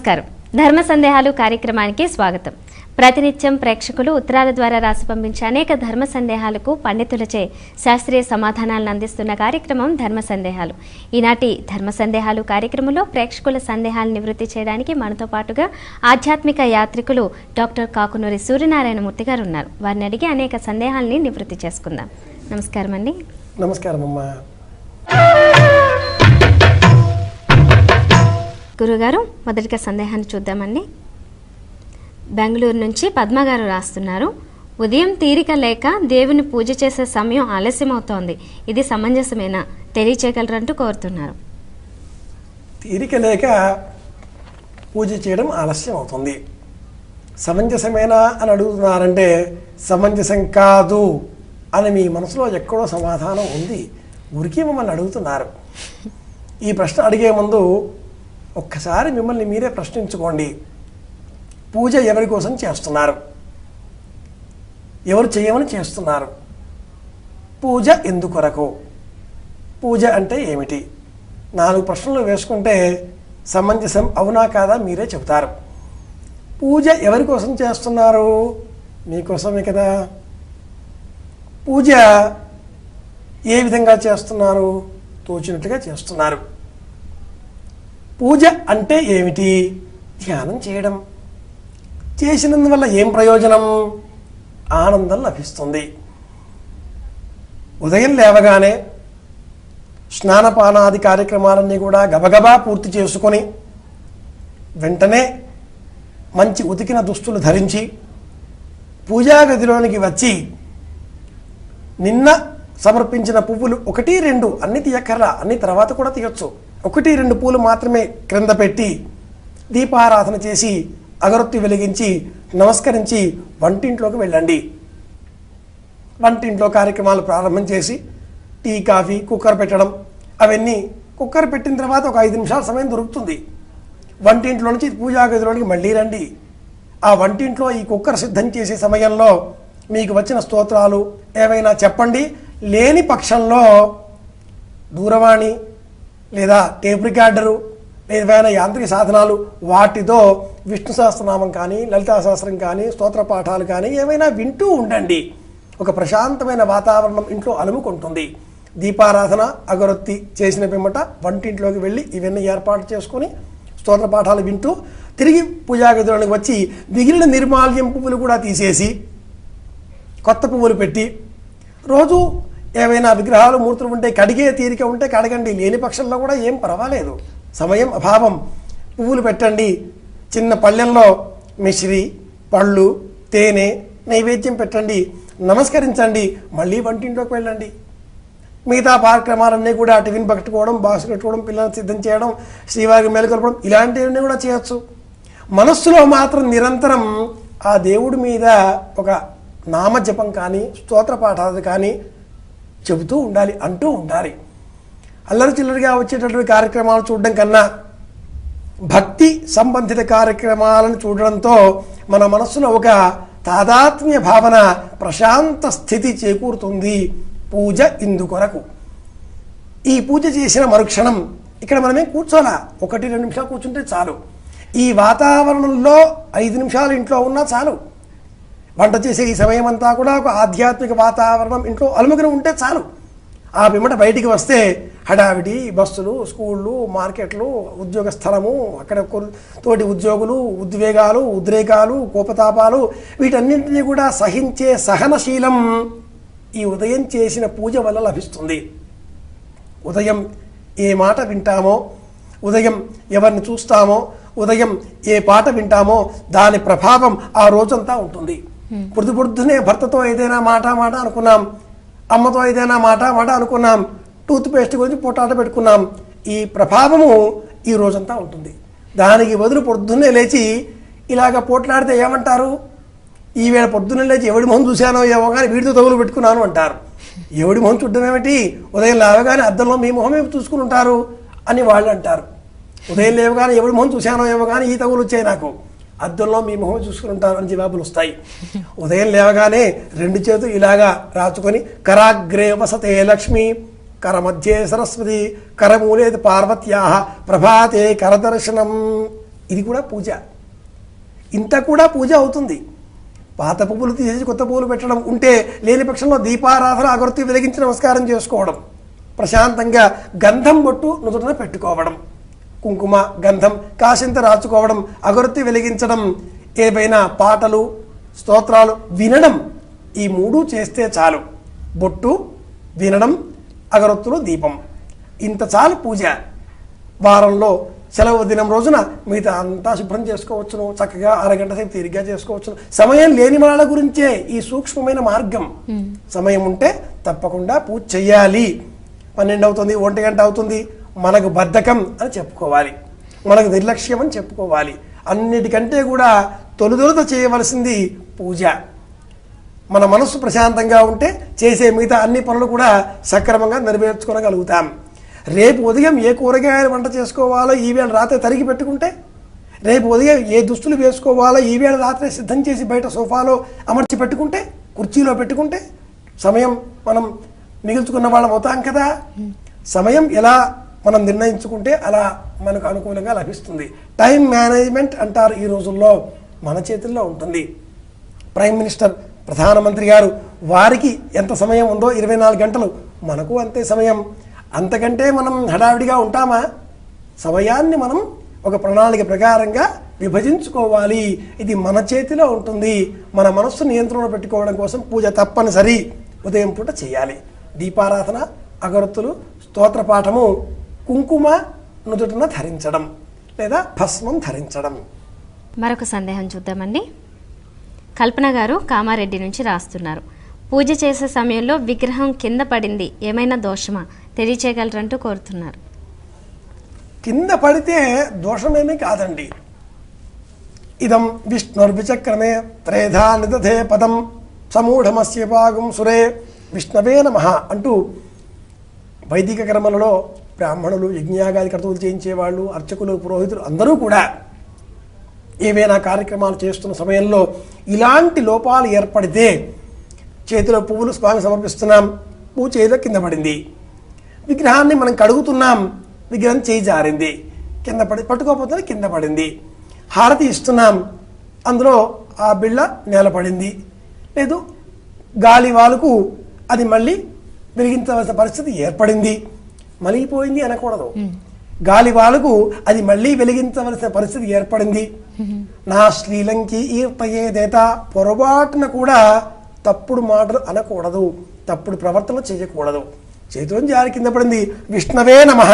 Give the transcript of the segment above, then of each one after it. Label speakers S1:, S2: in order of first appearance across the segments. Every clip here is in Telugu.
S1: నమస్కారం. ధర్మ సందేహాలు కార్యక్రమానికి స్వాగతం. ప్రతినిత్యం ప్రేక్షకులు ఉత్తరాల ద్వారా రాసి పంపించే అనేక ధర్మ సందేహాలకు పండితులచే శాస్త్రీయ సమాధానాలను అందిస్తున్న కార్యక్రమం ధర్మ సందేహాలు. ఈనాటి ధర్మ సందేహాలు కార్యక్రమంలో ప్రేక్షకుల సందేహాలను నివృత్తి చేయడానికి మనతో పాటుగా ఆధ్యాత్మిక యాత్రికులు డాక్టర్ కాకునూరి సూర్యనారాయణమూర్తి గారు ఉన్నారు. వారిని అడిగి అనేక సందేహాలని నివృత్తి చేసుకుందాం. నమస్కారం అండి.
S2: నమస్కారం అమ్మా.
S1: గురుగారు, మొదటిగా సందేహాన్ని చూద్దామండి. బెంగళూరు నుంచి పద్మ గారు రాస్తున్నారు. ఉదయం తీరిక లేక దేవుని పూజ చేసే సమయం ఆలస్యం అవుతోంది, ఇది సమంజసమేనా తెలియచేయగలరంటూ కోరుతున్నారు.
S2: తీరిక లేక పూజ చేయడం ఆలస్యం అవుతుంది, సమంజసమేనా అని అడుగుతున్నారంటే సమంజసం కాదు అని మీ మనసులో ఎక్కడో సమాధానం ఉంది. ఊరికే మిమ్మల్ని అడుగుతున్నారు. ఈ ప్రశ్న అడిగే ముందు ఒక్కసారి మిమ్మల్ని మీరే ప్రశ్నించుకోండి. పూజ ఎవరి కోసం చేస్తున్నారు? ఎవరు చేయమని చేస్తున్నారు? పూజ ఎందుకొరకు? పూజ అంటే ఏమిటి? 4 ప్రశ్నలు వేసుకుంటే సమంజసం అవునా కాదా మీరే చెబుతారు. పూజ ఎవరి కోసం చేస్తున్నారు? మీకోసమే కదా. పూజ ఏ విధంగా చేస్తున్నారు? తోచినట్లుగా చేస్తున్నారు. పూజ అంటే ఏమిటి? ధ్యానం చేయడం. చేసినందువల్ల ఏం ప్రయోజనం? ఆనందం లభిస్తుంది. ఉదయం లేవగానే స్నానపానాది కార్యక్రమాలన్నీ కూడా గబగబా పూర్తి చేసుకొని వెంటనే మంచి ఉతికిన దుస్తులు ధరించి పూజా గదిలోనికి వచ్చి నిన్న సమర్పించిన పువ్వులు 1, 2 అన్ని తీయక్కర్లా, అన్ని తర్వాత కూడా తీయొచ్చు. 1, 2 పూలు మాత్రమే క్రింద పెట్టి దీపారాధన చేసి అగరొత్తి వెలిగించి నమస్కరించి వంటింట్లోకి వెళ్ళండి. వంటింట్లో కార్యక్రమాలు ప్రారంభం చేసి టీ, కాఫీ, కుక్కర్ పెట్టడం, అవన్నీ కుక్కర్ పెట్టిన తర్వాత ఒక 5 నిమిషాల సమయం దొరుకుతుంది. వంటింట్లో నుంచి పూజా గదిలోనికి మళ్ళీ రండి. ఆ వంటింట్లో ఈ కుక్కర్ సిద్ధం చేసే సమయంలో మీకు వచ్చిన స్తోత్రాలు ఏవైనా చెప్పండి. లేని పక్షంలో దూరవాణి లేదా టేప్ రికార్డరు ఏదైనా యాంత్రిక సాధనాలు వాటితో విష్ణు సహస్రనామం కానీ లలితా సహస్రం కానీ స్తోత్ర పాఠాలు కానీ ఏమైనా వింటూ ఉండండి. ఒక ప్రశాంతమైన వాతావరణం ఇంట్లో అలుముకుంటుంది. దీపారాధన అగరొత్తి చేసిన పిమ్మట వంటింట్లోకి వెళ్ళి ఇవన్నీ ఏర్పాటు చేసుకొని స్తోత్ర పాఠాలు వింటూ తిరిగి పూజాగదిలోనికి వచ్చి మిగిలిన నిర్మాల్యం పువ్వులు కూడా తీసేసి కొత్త పువ్వులు పెట్టి రోజు ఏవైనా విగ్రహాలు మూర్తులు ఉంటే కడిగే తీరిక ఉంటే కడగండి. లేని పక్షంలో కూడా ఏం పర్వాలేదు. సమయం అభావం. పువ్వులు పెట్టండి. చిన్న పళ్ళెంలో మిశ్రి, పళ్ళు, తేనె, నైవేద్యం పెట్టండి. నమస్కరించండి. మళ్ళీ వంటింట్లోకి వెళ్ళండి. మిగతా కార్యక్రమాలన్నీ కూడా టిఫిన్ పట్టుకోవడం, బాక్స్ కట్టుకోవడం, పిల్లల్ని సిద్ధం చేయడం, శ్రీవారికి మేలుకొల్పడం ఇలాంటివన్నీ కూడా చేయొచ్చు. మనస్సులో మాత్రం నిరంతరం ఆ దేవుడి మీద ఒక నామజపం కానీ స్తోత్ర పాఠాలు కానీ చెబుతూ ఉండాలి, అంటూ ఉండాలి. అల్లరి చిల్లరిగా వచ్చేటటువంటి కార్యక్రమాలు చూడడం కన్నా భక్తి సంబంధిత కార్యక్రమాలను చూడడంతో మన మనస్సులో ఒక తాదాత్మ్య భావన, ప్రశాంత స్థితి చేకూరుతుంది. పూజ ఇందుకొరకు. ఈ పూజ చేసిన మరుక్షణం ఇక్కడ మనమే కూర్చోలా, 1-2 నిమిషాలు కూర్చుంటే చాలు. ఈ వాతావరణంలో 5 నిమిషాలు ఇంట్లో ఉన్నా చాలు. వంట చేసే ఈ సమయం అంతా కూడా ఒక ఆధ్యాత్మిక వాతావరణం ఇంట్లో అలుముకుని ఉంటే చాలు. ఆ పిమ్మట బయటికి వస్తే హడావిడి, బస్సులు, స్కూళ్ళు, మార్కెట్లు, ఉద్యోగ స్థలము, అక్కడ తోటి ఉద్యోగులు, ఉద్వేగాలు, ఉద్రేకాలు, కోపతాపాలు వీటన్నింటినీ కూడా సహించే సహనశీలం ఈ ఉదయం చేసిన పూజ వల్ల లభిస్తుంది. ఉదయం ఏ మాట వింటామో, ఉదయం ఎవరిని చూస్తామో, ఉదయం ఏ పాట వింటామో దాని ప్రభావం ఆ రోజంతా ఉంటుంది. పొద్దునే భర్తతో ఏదైనా మాట అనుకున్నాం, అమ్మతో ఏదైనా మాట అనుకున్నాం, టూత్ పేస్ట్ గురించి పోటాట పెట్టుకున్నాం, ఈ ప్రభావము ఈ రోజంతా ఉంటుంది. దానికి బదులు పొద్దున్నే లేచి ఇలాగ పోట్లాడితే ఏమంటారు? ఈవేళ పొద్దున్నే లేచి ఎవడి మొహం చూశానో ఏమో కానీ వీడితో తగులు పెట్టుకున్నాను అంటారు. ఎవడి మొహం చూడడం ఏమిటి? ఉదయం లేవగానే అద్దంలో మీ మొహం ఏమి చూసుకుని ఉంటారు అని వాళ్ళు అంటారు. ఉదయం లేవగానే ఎవడి మొహం చూశానో ఏమో కానీ ఈ తగులు వచ్చాయి నాకు, అద్దంలో మీ మొహం చూసుకుని ఉంటారు అని జవాబులు వస్తాయి. ఉదయం లేవగానే 2 చేతులు ఇలాగా రాచుకొని కరాగ్రే వసతే లక్ష్మి కరమధ్యే సరస్వతి కరమూలేది పార్వత్యా ప్రభాతే కరదర్శనం ఇది కూడా పూజ. ఇంత కూడా పూజ అవుతుంది. పాత పువ్వులు తీసేసి కొత్త పువ్వులు పెట్టడం ఉంటే, లేని పక్షంలో దీపారాధన, అగరొత్తి వెలిగించి నమస్కారం చేసుకోవడం, ప్రశాంతంగా గంధం బొట్టు నుదుటన పెట్టుకోవడం, కుంకుమ గంధం కాసింత రాచుకోవడం, అగరొత్తి వెలిగించడం, ఏవైనా పాటలు స్తోత్రాలు వినడం, ఈ 3 చేస్తే చాలు. బొట్టు, వినడం, అగరొత్తులు, దీపం, ఇంత చాలు పూజ. వారంలో సెలవు దినం రోజున మిగతా అంతా శుభ్రం చేసుకోవచ్చును. చక్కగా అరగంట సేపు తీరిగ్గా చేసుకోవచ్చును. సమయం లేని వాళ్ళ గురించే ఈ సూక్ష్మమైన మార్గం. సమయం ఉంటే తప్పకుండా పూజ చెయ్యాలి. 12 అవుతుంది, 1 గంట అవుతుంది, మనకు బద్ధకం అని చెప్పుకోవాలి, మనకు నిర్లక్ష్యం అని చెప్పుకోవాలి. అన్నిటికంటే కూడా తొలుత చేయవలసింది పూజ. మన మనస్సు ప్రశాంతంగా ఉంటే చేసే మిగతా అన్ని పనులు కూడా సక్రమంగా నెరవేర్చుకోగలుగుతాం. రేపు ఉదయం ఏ కూరగాయలు వంట చేసుకోవాలో ఈవేళ రాత్రి తరిగి పెట్టుకుంటే, రేపు ఉదయం ఏ దుస్తులు వేసుకోవాలో ఈవేళ రాత్రి సిద్ధం చేసి బయట సోఫాలో అమర్చి పెట్టుకుంటే, కుర్చీలో పెట్టుకుంటే సమయం మనం మిగుల్చుకున్న వాళ్ళం అవుతాం కదా. సమయం ఎలా మనం నిర్ణయించుకుంటే అలా మనకు అనుకూలంగా లభిస్తుంది. టైం మేనేజ్మెంట్ అంటారు ఈ రోజుల్లో, మన చేతుల్లో ఉంటుంది. ప్రైమ్ మినిస్టర్, ప్రధానమంత్రి గారు, వారికి ఎంత సమయం ఉందో 24 గంటలు, మనకు అంతే సమయం. అంతకంటే మనం హడావిడిగా ఉంటామా? సమయాన్ని మనం ఒక ప్రణాళిక ప్రకారంగా విభజించుకోవాలి. ఇది మన చేతిలో ఉంటుంది. మన మనస్సు నియంత్రణలో పెట్టుకోవడం కోసం పూజ తప్పనిసరి ఉదయం పూట చేయాలి. దీపారాధన, అగరొత్తులు, స్తోత్రపాఠము, కుంకుమ నుదుటన ధరించడం లేదా భస్మం ధరించడం.
S1: మరొక సందేహం చూద్దామండి. కల్పన గారు కామారెడ్డి నుంచి రాస్తున్నారు. పూజ చేసే సమయంలో విగ్రహం కింద పడింది, ఏమైనా దోషమా తెలియచేయగలరంటూ కోరుతున్నారు.
S2: కింద పడితే దోషమేమీ కాదండి. ఇదం విష్ణుర్విచక్రమే త్రేధా నిదధే పదం సమూఢమస్య భాగం సురే విష్ణవే నమః అంటూ వైదిక కర్మలలో బ్రాహ్మణులు, యజ్ఞయాగాది కర్తవులు చేయించేవాళ్ళు, అర్చకులు, పురోహితులు అందరూ కూడా ఏవైనా కార్యక్రమాలు చేస్తున్న సమయంలో ఇలాంటి లోపాలు ఏర్పడితే, చేతిలో పువ్వులు స్వామి సమర్పిస్తున్నాం, పువ్వు చేతిలో కింద పడింది, విగ్రహాన్ని మనం కడుగుతున్నాం, విగ్రహం చేయి జారింది, కింద పడి పట్టుకోకపోతే కింద పడింది, హారతి ఇస్తున్నాం, అందులో ఆ బిళ్ళ నేల పడింది, లేదు గాలి వాలుకు అది మళ్ళీ వెలిగించవలసిన పరిస్థితి ఏర్పడింది, మలిగిపోయింది అనకూడదు. గాలి వాలుకు అది మళ్ళీ వెలిగించవలసిన పరిస్థితి ఏర్పడింది. నా శ్రీలంకి ఈర్తయేదేత, పొరపాటున కూడా తప్పుడు మాటలు అనకూడదు, తప్పుడు ప్రవర్తన చేయకూడదు. చేతిలో జారి కింద పడింది, విష్ణవే నమః.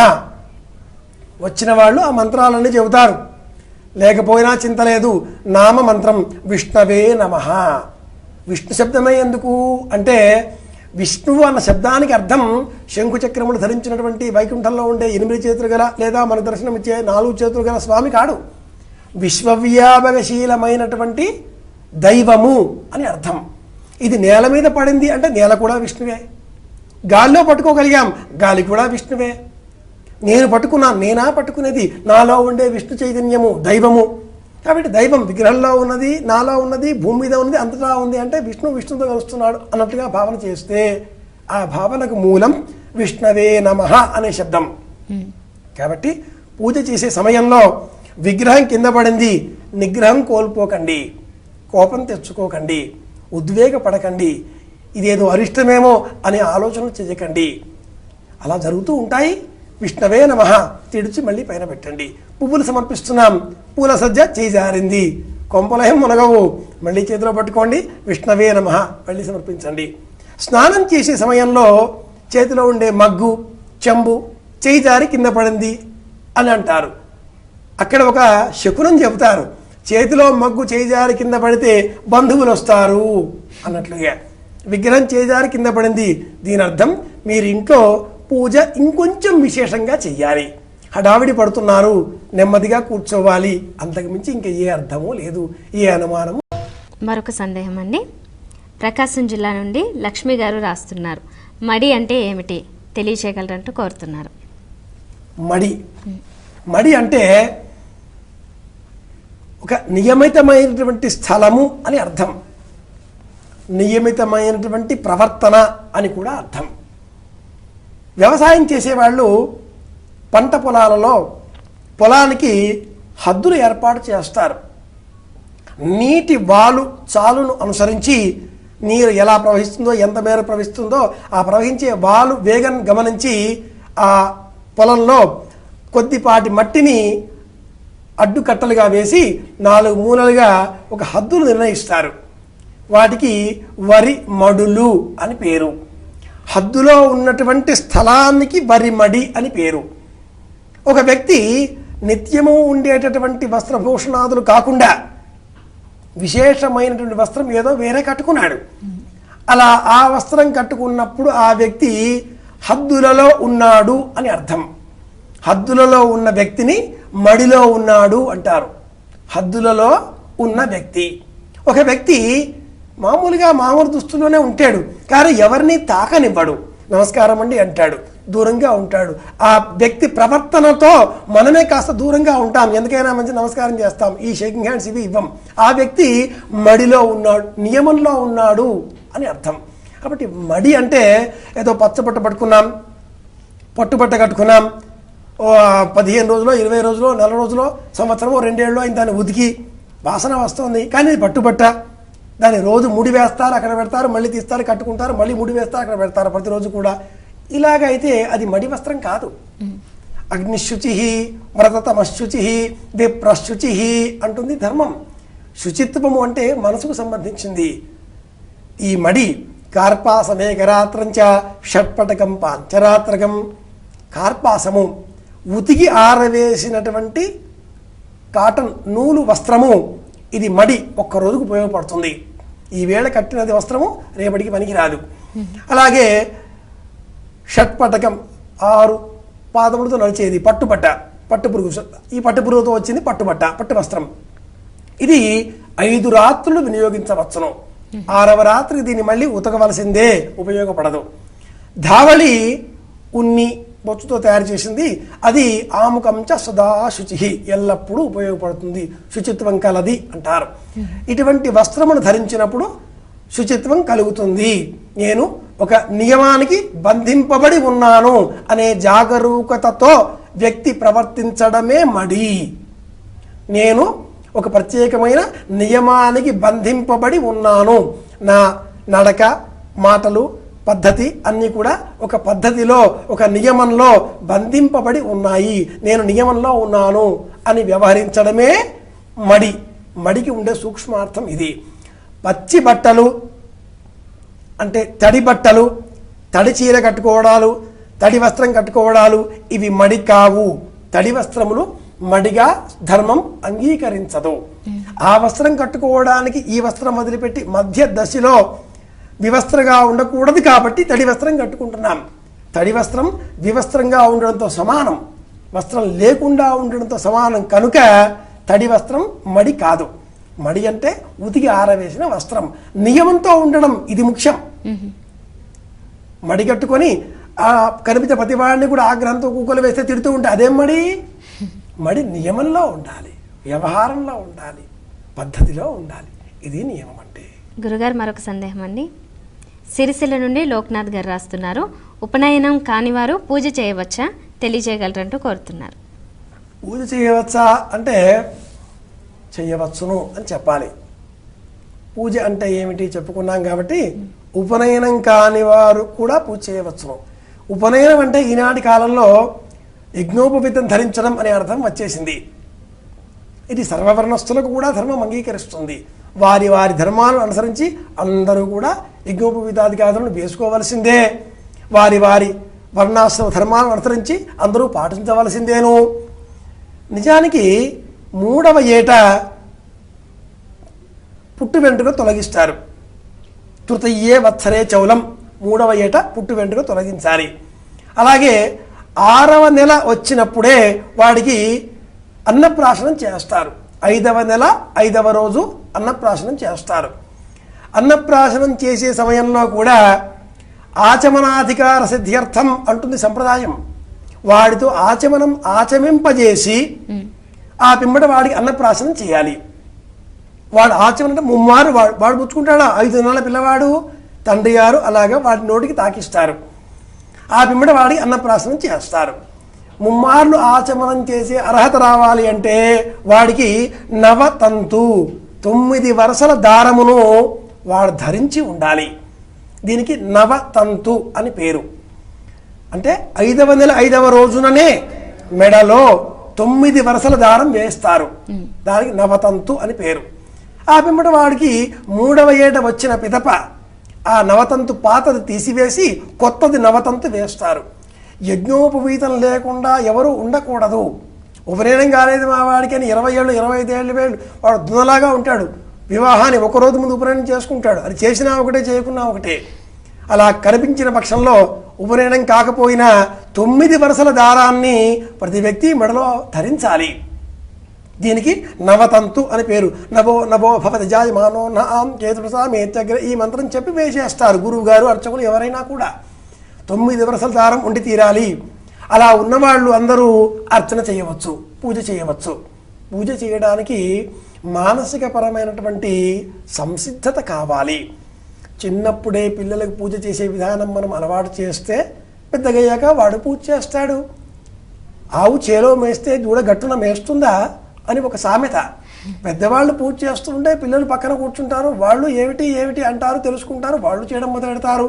S2: వచ్చిన వాళ్ళు ఆ మంత్రాలన్నీ చెబుతారు, లేకపోయినా చింత లేదు. నామ మంత్రం విష్ణవే నమః. విష్ణు శబ్దమే ఎందుకు అంటే, విష్ణువు అన్న శబ్దానికి అర్థం శంకుచక్రములు ధరించినటువంటి వైకుంఠంలో ఉండే 8 చేతులు గల లేదా మన దర్శనం ఇచ్చే 4 చేతులు గల స్వామి కాడు. విశ్వవ్యాపకశీలమైనటువంటి దైవము అని అర్థం. ఇది నేల మీద పడింది అంటే నేల కూడా విష్ణువే. గాలిలో పట్టుకోగలిగాం, గాలి కూడా విష్ణువే. నేను పట్టుకున్నాను, నేనా పట్టుకునేది? నాలో ఉండే విష్ణు చైతన్యము దైవము. కాబట్టి దైవం విగ్రహంలో ఉన్నది, నాలో ఉన్నది, భూమి మీద ఉన్నది, అంతటా ఉంది అంటే విష్ణుతో కలుస్తున్నాడు అన్నట్టుగా భావన చేస్తే ఆ భావనకు మూలం విష్ణవే నమః అనే శబ్దం. కాబట్టి పూజ చేసే సమయంలో విగ్రహం కింద పడింది, నిగ్రహం కోల్పోకండి, కోపం తెచ్చుకోకండి, ఉద్వేగపడకండి, ఇదేదో అరిష్టమేమో అనే ఆలోచనలు చేయకండి. అలా జరుగుతూ ఉంటాయి. విష్ణవే నమః తిడిచి మళ్ళీ పైన పెట్టండి. పువ్వులు సమర్పిస్తున్నాం, పూల సజ్జ చేజారింది, కొంపలయం మునగవు, మళ్ళీ చేతిలో పట్టుకోండి, విష్ణవే నమః మళ్ళీ సమర్పించండి. స్నానం చేసే సమయంలో చేతిలో ఉండే మగ్గు, చెంబు చేయి జారి కింద పడింది అని అంటారు. అక్కడ ఒక శకునం చెబుతారు, చేతిలో మగ్గు చేయి జారి కింద పడితే బంధువులు వస్తారు అన్నట్లుగా. విగ్రహం చేయి జారి కింద పడింది, దీని అర్థం మీరు ఇంట్లో పూజ ఇంకొంచెం విశేషంగా చెయ్యాలి, హడావిడి పడుతున్నారు, నెమ్మదిగా కూర్చోవాలి, అంతకు మించి ఇంకా ఏ అర్థమూ లేదు, ఏ అనుమానము.
S1: మరొక సందేహం అండి. ప్రకాశం జిల్లా నుండి లక్ష్మి గారు రాస్తున్నారు. మడి అంటే ఏమిటి తెలియచేయగలరంటూ కోరుతున్నారు.
S2: మడి అంటే ఒక నియమితమైనటువంటి స్థలము అని అర్థం, నియమితమైనటువంటి ప్రవర్తన అని కూడా అర్థం. వ్యవసాయం చేసేవాళ్ళు పంట పొలాలలో పొలానికి హద్దులు ఏర్పాటు చేస్తారు. నీటి వాలు చాలును అనుసరించి నీరు ఎలా ప్రవహిస్తుందో, ఎంత మేర ప్రవహిస్తుందో ఆ ప్రవహించే వాలు వేగం గమనించి ఆ పొలంలో కొద్దిపాటి మట్టిని అడ్డుకట్టలుగా వేసి 4 మూలలుగా ఒక హద్దులు నిర్ణయిస్తారు. వాటికి వరి మడులు అని పేరు. హద్దులో ఉన్నటువంటి స్థలానికి వరి మడి అని పేరు. ఒక వ్యక్తి నిత్యము ఉండేటటువంటి వస్త్రభూషణాదులు కాకుండా విశేషమైనటువంటి వస్త్రం ఏదో వేరే కట్టుకున్నాడు. అలా ఆ వస్త్రం కట్టుకున్నప్పుడు ఆ వ్యక్తి హద్దులలో ఉన్నాడు అని అర్థం. హద్దులలో ఉన్న వ్యక్తిని మడిలో ఉన్నాడు అంటారు. హద్దులలో ఉన్న వ్యక్తి. ఒక వ్యక్తి మామూలుగా మామూలు దుస్తుల్లోనే ఉంటాడు, కానీ ఎవరిని తాకనివ్వడు. నమస్కారం అండి అంటాడు, దూరంగా ఉంటాడు. ఆ వ్యక్తి ప్రవర్తనతో మనమే కాస్త దూరంగా ఉంటాం. ఎందుకైనా మంచి నమస్కారం చేస్తాం, ఈ షేకింగ్ హ్యాండ్స్ ఇవి ఇవ్వం. ఆ వ్యక్తి మడిలో ఉన్నాడు, నియమంలో ఉన్నాడు అని అర్థం. కాబట్టి మడి అంటే ఏదో పచ్చబట్ట పట్టుకున్నాం, పట్టుబట్ట కట్టుకున్నాం, 15 రోజులో 20 రోజులో నెల రోజులో సంవత్సరమో 2 ఏళ్ళలో దాన్ని ఉతికి వాసన వస్తుంది, కానీ ఇది పట్టుబట్ట. దాన్ని రోజు ముడి వేస్తారు, అక్కడ పెడతారు, మళ్ళీ తీస్తారు, కట్టుకుంటారు, మళ్ళీ ముడి వేస్తారు, అక్కడ పెడతారు ప్రతిరోజు కూడా. ఇలాగైతే అది మడి వస్త్రం కాదు. అగ్నిశుచి వ్రతతమశుచి విప్రశుచి అంటుంది ధర్మం. శుచిత్వము అంటే మనసుకు సంబంధించింది. ఈ మడి కార్పాసమేకరాత్రంచ షట్పటకం పాంచరాత్రకం. కార్పాసము ఉతికి ఆరవేసినటువంటి కాటన్ నూలు వస్త్రము. ఇది మడి ఒక్క రోజుకు ఉపయోగపడుతుంది. ఈ వేళ కట్టినది వస్త్రము రేపటికి పనికిరాదు. అలాగే షట్పటకం 6 పాదములతో నడిచేది పట్టుబట్ట, పట్టుపురుగు. ఈ పట్టుపురుగుతో వచ్చింది పట్టుబట్ట, పట్టు వస్త్రం. ఇది 5 రాత్రులు వినియోగించవచ్చును. 6వ రాత్రి దీన్ని మళ్ళీ ఉతకవలసిందే, ఉపయోగపడదు. ధావళి ఉన్ని బొచ్చుతో తయారు చేసింది. అది ఆముకంచ సదా శుచి, ఎల్లప్పుడూ ఉపయోగపడుతుంది, శుచిత్వం కలది అంటారు. ఇటువంటి వస్త్రమును ధరించినప్పుడు శుచిత్వం కలుగుతుంది. నేను ఒక నియమానికి బంధింపబడి ఉన్నాను అనే జాగరూకతతో వ్యక్తి ప్రవర్తించడమే మడి. నేను ఒక ప్రత్యేకమైన నియమానికి బంధింపబడి ఉన్నాను. నా నడక, మాటలు, పద్ధతి అన్నీ కూడా ఒక పద్ధతిలో, ఒక నియమంలో బంధింపబడి ఉన్నాయి. నేను నియమంలో ఉన్నాను అని వ్యవహరించడమే మడి. మడికి ఉండే సూక్ష్మార్థం ఇది. పచ్చి బట్టలు అంటే తడి బట్టలు, తడి చీర కట్టుకోవడాలు, తడి వస్త్రం కట్టుకోవడాలు ఇవి మడి కావు. తడి వస్త్రములు మడిగా ధర్మం అంగీకరించదు. ఆ వస్త్రం కట్టుకోవడానికి ఈ వస్త్రం వదిలిపెట్టి మధ్య దశలో వివస్త్రగా ఉండకూడదు కాబట్టి తడి వస్త్రం కట్టుకుంటున్నాం. తడి వస్త్రం వివస్త్రంగా ఉండడంతో సమానం, వస్త్రం లేకుండా ఉండడంతో సమానం కనుక తడి వస్త్రం మడి కాదు. మడి అంటే ఉతికి ఆరవేసిన వస్త్రం, నియమంతో ఉండడం ఇది ముఖ్యం. మడి కట్టుకొని ఆ కనిపించే ప్రతివాడిని కూడా ఆగ్రహంతో కుక్కలు వేస్తే తిడుతూ ఉంటే అదేం మడి? మడి నియమంలో ఉండాలి, వ్యవహారంలో ఉండాలి, పద్ధతిలో ఉండాలి. ఇది నియమం అంటే.
S1: గురుగారు మరొక సందేహం అండి. సిరిసిల్ల నుండి లోక్నాథ్ గారు రాస్తున్నారు, ఉపనయనం కానివారు పూజ చేయవచ్చా, తెలియజేయగలరంటూ కోరుతున్నారు.
S2: పూజ చేయవచ్చా అంటే చేయవచ్చును అని చెప్పాలి. పూజ అంటే ఏమిటి చెప్పుకున్నాం కాబట్టి ఉపనయనం కాని వారు కూడా పూజ చేయవచ్చును. ఉపనయనం అంటే ఈనాటి కాలంలో యజ్ఞోపవీతం ధరించడం అనే అర్థం వచ్చేసింది. ఇది సర్వవర్ణస్థులకు కూడా ధర్మం అంగీకరిస్తుంది. వారి వారి ధర్మాలను అనుసరించి అందరూ కూడా యజ్ఞోపవీతాధికారులను వేసుకోవలసిందే. వారి వారి వర్ణాశ్రమ ధర్మాలను అనుసరించి అందరూ పాటించవలసిందేను. నిజానికి 3వ ఏట పుట్టు వెంట్రుక తొలగిస్తారు. తృతీయే వత్సరే చౌలం, 3వ ఏట పుట్టు వెంట్రుక తొలగించాలి. అలాగే 6వ నెల వచ్చినప్పుడే వాడికి అన్నప్రాశనం చేస్తారు. 5వ నెల 5వ రోజు అన్నప్రాశనం చేస్తారు. అన్నప్రాశనం చేసే సమయంలో కూడా ఆచమనాధికార సిద్ధ్యర్థం అంటుంది సంప్రదాయం. వాడితో ఆచమింపజేసి ఆ పిమ్మట వాడికి అన్నప్రాశనం చేయాలి. వాడు ఆచమనం అంటే ముమ్మారు వాడు పుచ్చుకుంటాడా? 5 నెలల పిల్లవాడు తండ్రి గారు అలాగా వాడి నోటికి తాకిస్తారు. ఆ పిమ్మట వాడికి అన్నప్రాశనం చేస్తారు. ముమ్మార్లు ఆచమనం చేసే అర్హత రావాలి అంటే వాడికి నవతంతు 9 వరుసల దారమును వాడు ధరించి ఉండాలి. దీనికి నవతంతు అని పేరు. అంటే 5వ నెల 5వ రోజుననే మెడలో 9 వరుసల దారం వేస్తారు. దానికి నవతంతు అని పేరు. ఆ పిమ్మట వాడికి 3వ ఏట వచ్చిన పిదప ఆ నవతంతు పాతది తీసివేసి కొత్తది నవతంతు వేస్తారు. యజ్ఞోపవీతం లేకుండా ఎవరు ఉండకూడదు. ఉపనయనం కాలేదు మా వాడికి అని 20 ఏళ్ళు 25 ఏళ్ళు వాడు దునలాగా ఉంటాడు. వివాహాన్ని ఒకరోజు ముందు ఉపనయనం చేసుకుంటాడు. అది చేసినా ఒకటే చేయకున్నా ఒకటే. అలా కనిపించిన పక్షంలో ఉపనయనం కాకపోయినా 9 వరుసల దారాన్ని ప్రతి వ్యక్తి మెడలో ధరించాలి. దీనికి నవతంతు అని పేరు. నభో నభో భవతి జాయమానో నాం కేతుసామేత్యగ్ర ఈ మంత్రం చెప్పి వేసేస్తారు గురువు గారు, అర్చకులు ఎవరైనా కూడా. 9 వరుసల దారం ఉండి తీరాలి. అలా ఉన్నవాళ్ళు అందరూ అర్చన చేయవచ్చు, పూజ చేయవచ్చు. పూజ చేయడానికి మానసిక పరమైనటువంటి సంసిద్ధత కావాలి. చిన్నప్పుడే పిల్లలకు పూజ చేసే విధానం మనం అలవాటు చేస్తే పెద్దగయ్యాక వాడు పూజ చేస్తాడు. ఆవు చేలో మేస్తే దూడ గట్టున మేస్తుందా అని ఒక సామెత. పెద్దవాళ్ళు పూజ చేస్తుంటే పిల్లలు పక్కన కూర్చుంటారు. వాళ్ళు ఏమిటి ఏమిటి అంటారు, తెలుసుకుంటారు, వాళ్ళు చేయడం మొదలెడతారు.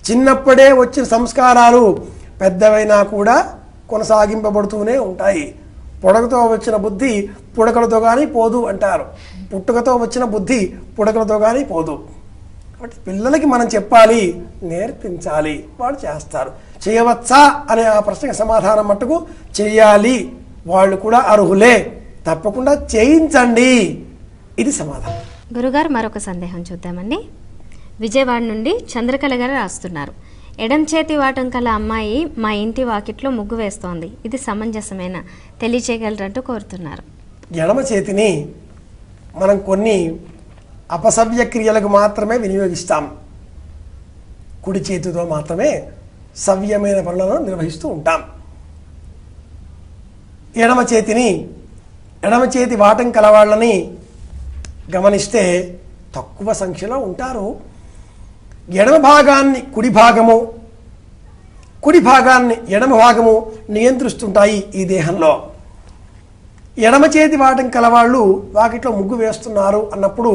S2: చిన్నప్పుడే వచ్చిన సంస్కారాలు పెద్దవైనా కూడా కొనసాగింపబడుతూనే ఉంటాయి. పుడకతో వచ్చిన బుద్ధి పుడకలతో కానీ పోదు అంటారు. పుట్టుకతో వచ్చిన బుద్ధి పుడకలతో కానీ పోదు. కాబట్టి పిల్లలకి మనం చెప్పాలి, నేర్పించాలి, వాళ్ళు చేస్తారు. చేయవచ్చా అనే ఆ ప్రశ్నకి సమాధానం మట్టుకు చేయాలి, వాళ్ళు కూడా అర్హులే, తప్పకుండా చేయించండి, ఇది సమాధానం.
S1: గురుగారు మరొక సందేహం చూద్దామండి. విజయవాడ నుండి చంద్రకళ గారు రాస్తున్నారు. ఎడం చేతి వాటం కల అమ్మాయి మా ఇంటి వాకిట్లో ముగ్గు వేస్తోంది, ఇది సమంజసమేనా, తెలియచేయగలరంటూ కోరుతున్నారు.
S2: ఎడమ చేతిని మనం కొన్ని అపసవ్య క్రియలకు మాత్రమే వినియోగిస్తాం. కుడి చేతితో మాత్రమే సవ్యమైన పనులను నిర్వహిస్తూ ఉంటాం. ఎడమ చేతి వాటం కలవాళ్ళని గమనిస్తే తక్కువ సంఖ్యలో ఉంటారు. ఎడమ భాగాన్ని కుడి భాగము, కుడి భాగాన్ని ఎడమ భాగము నియంత్రిస్తుంటాయి ఈ దేహంలో. ఎడమ చేతి వాటం కలవాళ్ళు వాకిట్లో ముగ్గు వేస్తున్నారు అన్నప్పుడు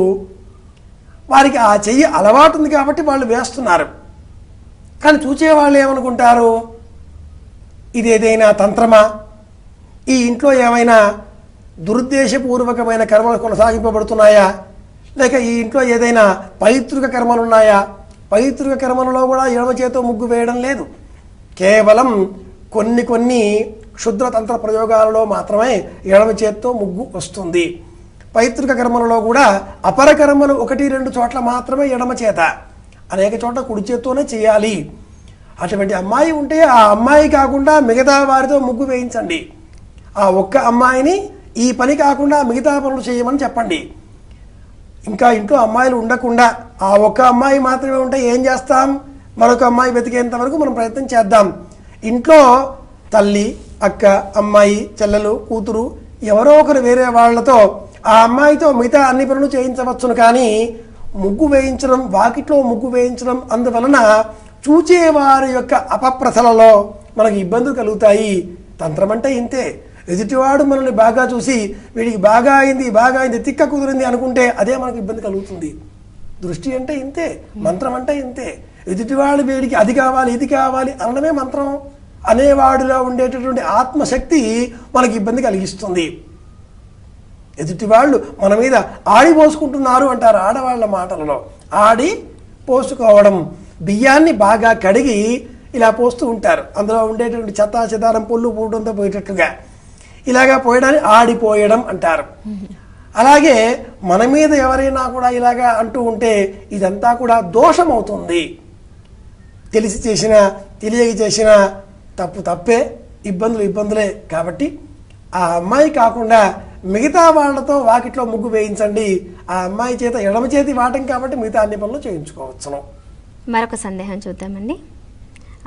S2: వారికి ఆ చెయ్యి అలవాటు ఉంది కాబట్టి వాళ్ళు వేస్తున్నారు. కానీ చూసేవాళ్ళు ఏమనుకుంటారు, ఇది ఏదైనా తంత్రమా, ఈ ఇంట్లో ఏమైనా దురుద్దేశపూర్వకమైన కర్మలు కొనసాగింపబడుతున్నాయా, లేక ఈ ఇంట్లో ఏదైనా పైతృక కర్మలు ఉన్నాయా. పైతృక కర్మలలో కూడా ఎడమ చేతితో ముగ్గు వేయడం లేదు. కేవలం కొన్ని క్షుద్రతంత్ర ప్రయోగాలలో మాత్రమే ఎడమ చేతితో ముగ్గు వస్తుంది. పైతృక కర్మలలో కూడా అపర కర్మలు 1-2 చోట్ల మాత్రమే ఎడమ చేత, అనేక చోట్ల కుడి చేత్తోనే చేయాలి. అటువంటి అమ్మాయి ఉంటే ఆ అమ్మాయి కాకుండా మిగతా వారితో ముగ్గు వేయించండి. ఆ ఒక్క అమ్మాయిని ఈ పని కాకుండా మిగతా పనులు చేయమని చెప్పండి. ఇంకా ఇంట్లో అమ్మాయిలు ఉండకుండా ఆ ఒక్క అమ్మాయి మాత్రమే ఉంటే ఏం చేస్తాం, మరొక అమ్మాయి వెతికేంత వరకు మనం ప్రయత్నం చేద్దాం. ఇంట్లో తల్లి, అక్క, అమ్మాయి, చెల్లెలు, కూతురు ఎవరో ఒకరు వేరే వాళ్లతో ఆ అమ్మాయితో మిగతా అన్ని పనులు చేయించవచ్చును. కానీ ముగ్గు వేయించడం, వాకిట్లో ముగ్గు వేయించడం, అందువలన చూచేవారి యొక్క అపప్రథలలో మనకు ఇబ్బందులు కలుగుతాయి. తంత్రం అంటే ఇంతే. ఎదుటివాడు మనల్ని బాగా చూసి వీడికి బాగా అయింది తిక్క కుదిరింది అనుకుంటే అదే మనకు ఇబ్బంది కలుగుతుంది. దృష్టి అంటే ఇంతే, మంత్రం అంటే ఇంతే. ఎదుటివాడు వీడికి అది కావాలి ఇది కావాలి అనడమే మంత్రం అనేవాడిలో ఉండేటటువంటి ఆత్మశక్తి మనకి ఇబ్బంది కలిగిస్తుంది. ఎదుటివాళ్ళు మన మీద ఆడి పోసుకుంటున్నారు అంటారు ఆడవాళ్ళ మాటలలో. ఆడి పోసుకోవడం, బియ్యాన్ని బాగా కడిగి ఇలా పోస్తూ ఉంటారు. అందులో ఉండేటువంటి చెత్తా చెదారం పొల్లు పూయడంతో పోయేటట్లుగా ఇలాగా పోయడాన్ని ఆడిపోయడం అంటారు. అలాగే మన మీద ఎవరైనా కూడా ఇలాగా అంటూ ఉంటే ఇదంతా కూడా దోషం అవుతుంది. తెలిసి చేసినా తెలియక చేసినా తప్పే, ఇబ్బందులే. కాబట్టి ఆ అమ్మాయి కాకుండా మిగతా వాళ్ళతో వాకిట్లో ముగ్గు వేయించండి. ఆ అమ్మాయి చేత ఎడమ చేతి వాటం కాబట్టి మిగతా అన్ని పనులు చేయించుకోవచ్చును.
S1: మరొక సందేహం చూద్దామండి.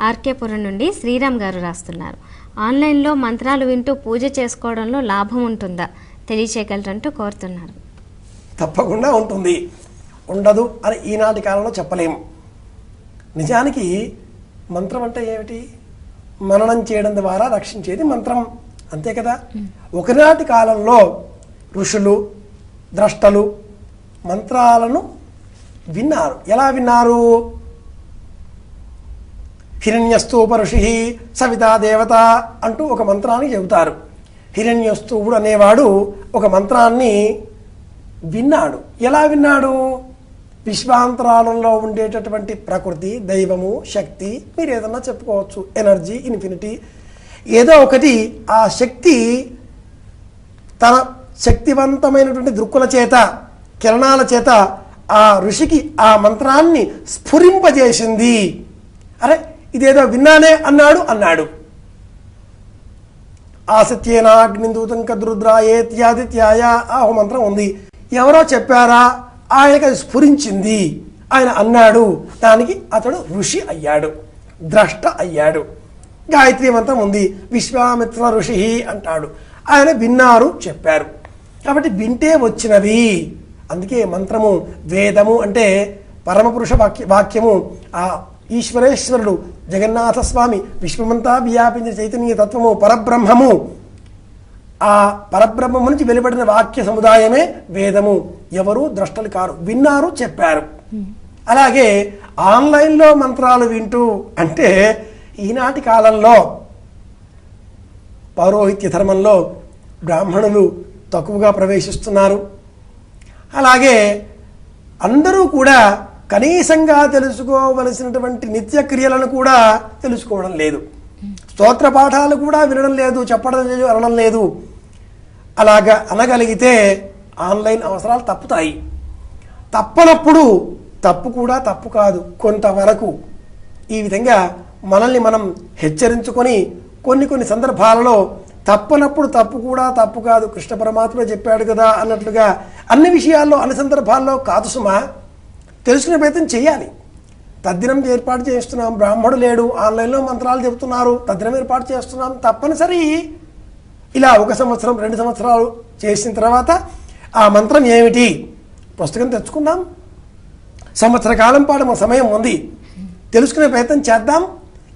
S1: ఆర్కేపురం నుండి శ్రీరామ్ గారు రాస్తున్నారు. ఆన్లైన్లో మంత్రాలు వింటూ పూజ చేసుకోవడంలో లాభం ఉంటుందా, తెలియచేయగలరంటూ కోరుతున్నారు.
S2: తప్పకుండా ఉంటుంది, ఉండదు అని ఈనాటి కాలంలో చెప్పలేము. నిజానికి మంత్రం అంటే ఏమిటి? మననం చేయడం ద్వారా రక్షించేది మంత్రం, అంతే కదా. ఒకనాటి కాలంలో ఋషులు ద్రష్టలు మంత్రాలను విన్నారు. ఎలా విన్నారు? హిరణ్యస్తూప ఋషి సవితా దేవత అంటూ ఒక మంత్రాన్ని చెబుతారు. హిరణ్యస్తూపుడు అనేవాడు ఒక మంత్రాన్ని విన్నాడు. ఎలా విన్నాడు? విశ్వాంతరాళంలో ఉండేటటువంటి ప్రకృతి, దైవము, శక్తి, మీరు ఏదన్నా చెప్పుకోవచ్చు, ఎనర్జీ, ఇన్ఫినిటీ, ఏదో ఒకటి ఆ శక్తి తన శక్తివంతమైనటువంటి దృక్కుల చేత, కిరణాల చేత ఆ ఋషికి ఆ మంత్రాన్ని స్ఫురింపజేసింది. అరే ఇదేదో విన్నానే అన్నాడు. ఆసత్యేనాగ్నిదూతం కద్రుద్రాయేత్యాదిత్యాయ ఆ మంత్రం ఉంది. ఎవరో చెప్పారా? ఆయనకు అది స్ఫురించింది, ఆయన అన్నాడు. దానికి అతడు ఋషి అయ్యాడు, ద్రష్ట అయ్యాడు. గాయత్రి మంత్రం ఉంది, విశ్వామిత్ర ఋషి అంటాడు. ఆయన విన్నారు, చెప్పారు. కాబట్టి వింటే వచ్చినవి. అందుకే మంత్రము, వేదము అంటే పరమపురుష వాక్యము. ఆ ఈశ్వరేశ్వరుడు జగన్నాథ స్వామి, విశ్వమంతా వ్యాపించిన చైతన్య తత్వము, పరబ్రహ్మము. ఆ పరబ్రహ్మము నుంచి వెలువడిన వాక్య సముదాయమే వేదము. ఎవరు ద్రష్టలు కారు, విన్నారు, చెప్పారు. అలాగే ఆన్లైన్లో మంత్రాలు వింటూ అంటే ఈనాటి కాలంలో పౌరోహిత్య ధర్మంలో బ్రాహ్మణులు తక్కువగా ప్రవేశిస్తున్నారు. అలాగే అందరూ కూడా కనీసంగా తెలుసుకోవలసినటువంటి నిత్యక్రియలను కూడా తెలుసుకోవడం లేదు. స్తోత్ర పాఠాలు కూడా వినడం లేదు, చెప్పడం లేదు, అనడం లేదు. అలాగా అనగలిగితే ఆన్లైన్ అవసరాలు తప్పుతాయి. తప్పనప్పుడు తప్పు కూడా తప్పు కాదు కొంతవరకు. ఈ విధంగా మనల్ని మనం హెచ్చరించుకొని కొన్ని సందర్భాలలో తప్పనప్పుడు తప్పు కూడా తప్పు కాదు, కృష్ణ పరమాత్మ చెప్పాడు కదా అన్నట్లుగా అన్ని విషయాల్లో అన్ని సందర్భాల్లో కాదు సుమా, తెలుసుకునే ప్రయత్నం చేయాలి. తద్దినం ఏర్పాటు చేస్తున్నాం, బ్రాహ్మడు లేడు, ఆన్లైన్లో మంత్రాలు చెబుతున్నారు, తద్దినం ఏర్పాటు చేస్తున్నాం. తప్పనిసరి ఇలా 1 సంవత్సరం 2 సంవత్సరాలు చేసిన తర్వాత ఆ మంత్రం ఏమిటి పుస్తకం తెచ్చుకుందాం. సంవత్సర కాలం పాటు మన సమయం ఉంది, తెలుసుకునే ప్రయత్నం చేద్దాం.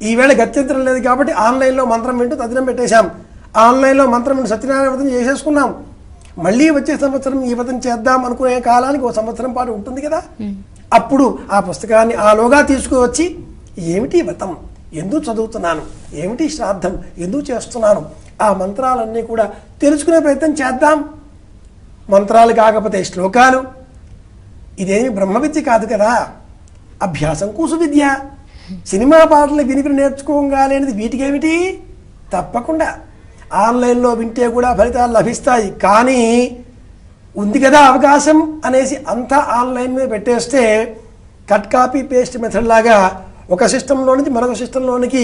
S2: ఈవేళ గత్యంతరం లేదు కాబట్టి ఆన్లైన్లో మంత్రం వింటూ తద్దినం పెట్టేశాం. ఆన్లైన్లో మంత్రం వింటూ సత్యనారాయణ వ్రతం చేసేసుకున్నాం. మళ్ళీ వచ్చే సంవత్సరం ఈ వ్రతం చేద్దాం అనుకునే కాలానికి 1 సంవత్సరం పాటు ఉంటుంది కదా. అప్పుడు ఆ పుస్తకాన్ని ఆలోగా తీసుకువచ్చి ఏమిటి వ్రతం, ఎందుకు చదువుతున్నాను, ఏమిటి శ్రాద్ధం, ఎందుకు చేస్తున్నాను, ఆ మంత్రాలన్నీ కూడా తెలుసుకునే ప్రయత్నం చేద్దాం. మంత్రాలు కాకపోతే శ్లోకాలు, ఇదేమి బ్రహ్మ విద్య కాదు కదా, అభ్యాసం కూసు విద్య. సినిమా పాటలు విని నేర్చుకోగానేది వీటికేమిటి? తప్పకుండా ఆన్లైన్లో వింటే కూడా ఫలితాలు లభిస్తాయి. కానీ ఉంది కదా అవకాశం అనేసి అంతా ఆన్లైన్ మీద పెట్టేస్తే కట్ కాపీ పేస్ట్ మెథడ్ లాగా ఒక సిస్టంలో నుంచి మరొక సిస్టంలోనికి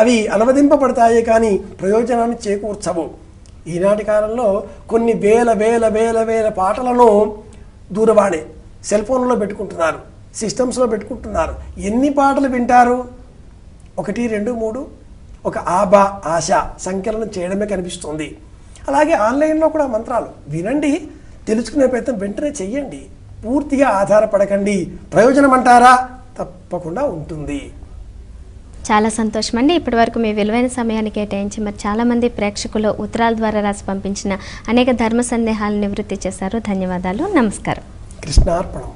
S2: అవి అనువదింపబడతాయి, కానీ ప్రయోజనాన్ని చేకూర్చవు. ఈనాటి కాలంలో కొన్ని వేల వేల వేల వేల పాటలను దూరవాణి సెల్ ఫోన్లో పెట్టుకుంటున్నారు, సిస్టమ్స్లో పెట్టుకుంటున్నారు. ఎన్ని పాటలు వింటారు? 1, 2, 3 ఒక ఆబా ఆశ సంకలనం చేయడమే కనిపిస్తుంది. అలాగే ఆన్లైన్లో కూడా మంత్రాలు వినండి, తెలుసుకునే ప్రయత్నం వెంటనే చెయ్యండి. పూర్తిగా ఆధారపడకండి. ప్రయోజనం అంటారా? తప్పకుండా ఉంటుంది.
S1: చాలా సంతోషం అండి. ఇప్పటి వరకు మీ విలువైన సమయాన్ని కేటాయించి మరి చాలామంది ప్రేక్షకులు ఉత్తరాల ద్వారా రాసి పంపించిన అనేక ధర్మ సందేహాలను నివృత్తి చేశారు. ధన్యవాదాలు. నమస్కారం.
S2: కృష్ణార్పణం.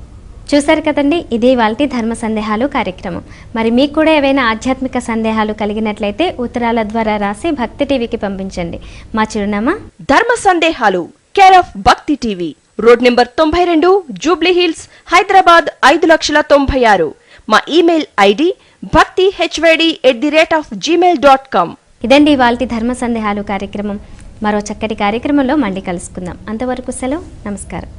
S1: చూశారు కదండి, ఇది వాళ్ళ ధర్మ సందేహాలు కార్యక్రమం. మరి మీకు కూడా ఏవైనా ఆధ్యాత్మిక సందేహాలు కలిగినట్లయితే ఉత్తరాల ద్వారా రాసి భక్తి టీవీకి పంపించండి. మా చిరునామా
S3: ధర్మ సందేహాలు, కేర్ ఆఫ్ భక్తి TV, road number 92, Jubilee hills, Hyderabad 5,96,000. మా ఇమెయిల్ ఐడి bhakti@gmail.com.
S1: ఇదండి వాళ్ళ ధర్మ సందేహాలు కార్యక్రమం. మరో చక్కటి కార్యక్రమంలో మళ్ళీ కలుసుకుందాం. అంతవరకు సెలవు. నమస్కారం.